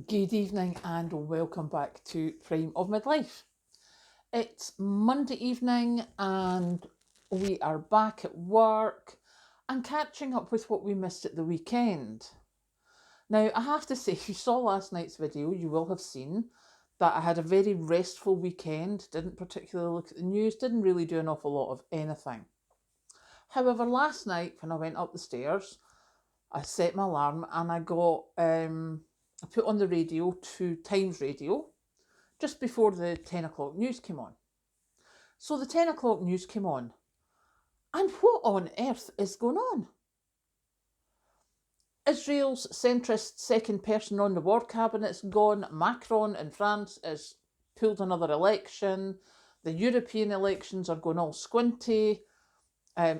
Good evening and welcome back to Prime of Midlife. It's Monday evening and we are back at work and catching up with what we missed at the weekend. Now, I have to say, if you saw last night's video, you will have seen that I had a very restful weekend, didn't particularly look at the news, didn't really do an awful lot of anything. However, last night when I went up the stairs, I set my alarm and I put on the radio to Times Radio just before the 10 o'clock news came on. So the 10 o'clock news came on, and what on earth is going on? Israel's centrist second person on the war cabinet's gone. Macron in France has pulled another election. The European elections are going all squinty.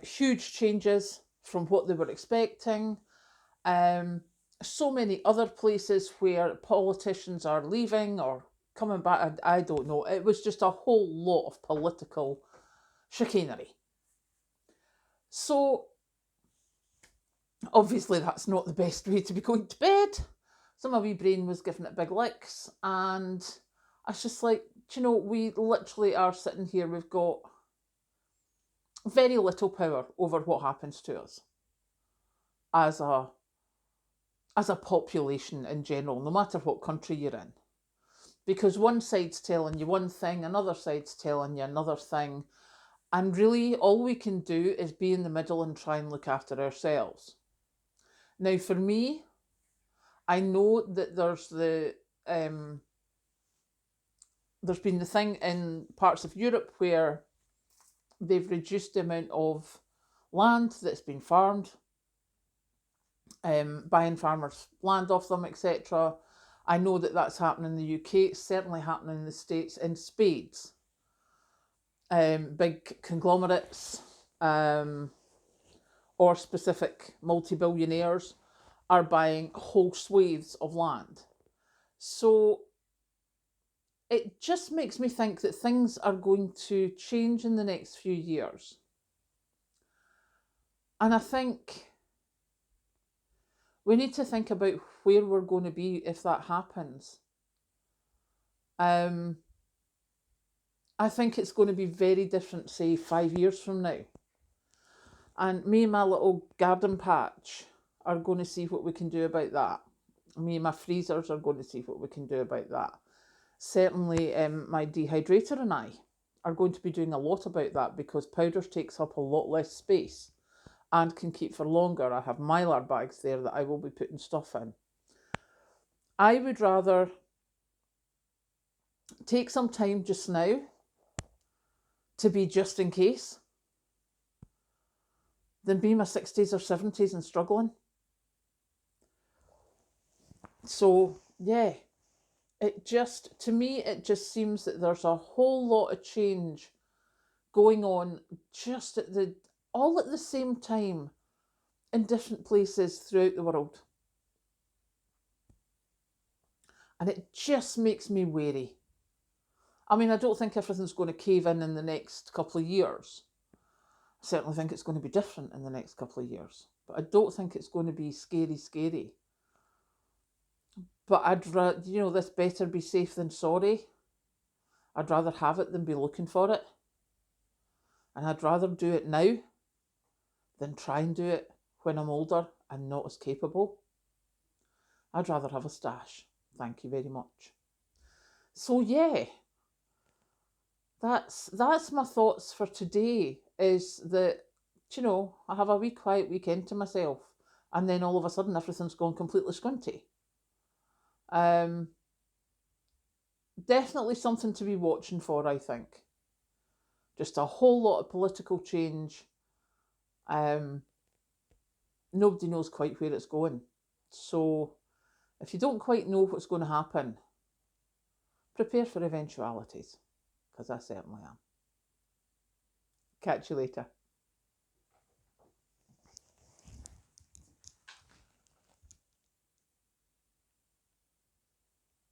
Huge changes from what they were expecting. So many other places where politicians are leaving or coming back, I don't know. It was just a whole lot of political chicanery. So, obviously, that's not the best way to be going to bed. So my wee brain was giving it big licks, and I was just like, we literally are sitting here, we've got very little power over what happens to us as a population in general, no matter what country you're in. Because one side's telling you one thing, another side's telling you another thing, and really all we can do is be in the middle and try and look after ourselves. Now, for me, I know that there's been the thing in parts of Europe where they've reduced the amount of land that's been farmed, buying farmers' land off them, etc. I know that that's happening in the UK. It's certainly happening in the States in spades. Big conglomerates or specific multi-billionaires are buying whole swathes of land. So it just makes me think that things are going to change in the next few years. And I think we need to think about where we're going to be if that happens. I think it's going to be very different, say, 5 years from now. And me and my little garden patch are going to see what we can do about that. Me and my freezers are going to see what we can do about that. Certainly, my dehydrator and I are going to be doing a lot about that because powders takes up a lot less space and can keep for longer. I have Mylar bags there that I will be putting stuff in. I would rather take some time just now to be just in case than be in my 60s or 70s and struggling. So, yeah, to me, it just seems that there's a whole lot of change going on just all at the same time in different places throughout the world. And it just makes me wary. I mean, I don't think everything's going to cave in the next couple of years. I certainly think it's going to be different in the next couple of years. But I don't think it's going to be scary. But I'd rather, this better be safe than sorry. I'd rather have it than be looking for it. And I'd rather do it now than try and do it when I'm older and not as capable. I'd rather have a stash. Thank you very much. So yeah, that's my thoughts for today, is that, I have a wee quiet weekend to myself and then all of a sudden everything's gone completely squinty. Definitely something to be watching for, I think. Just a whole lot of political change. Nobody knows quite where it's going. So if you don't quite know what's going to happen, prepare for eventualities, because I certainly am. Catch you later.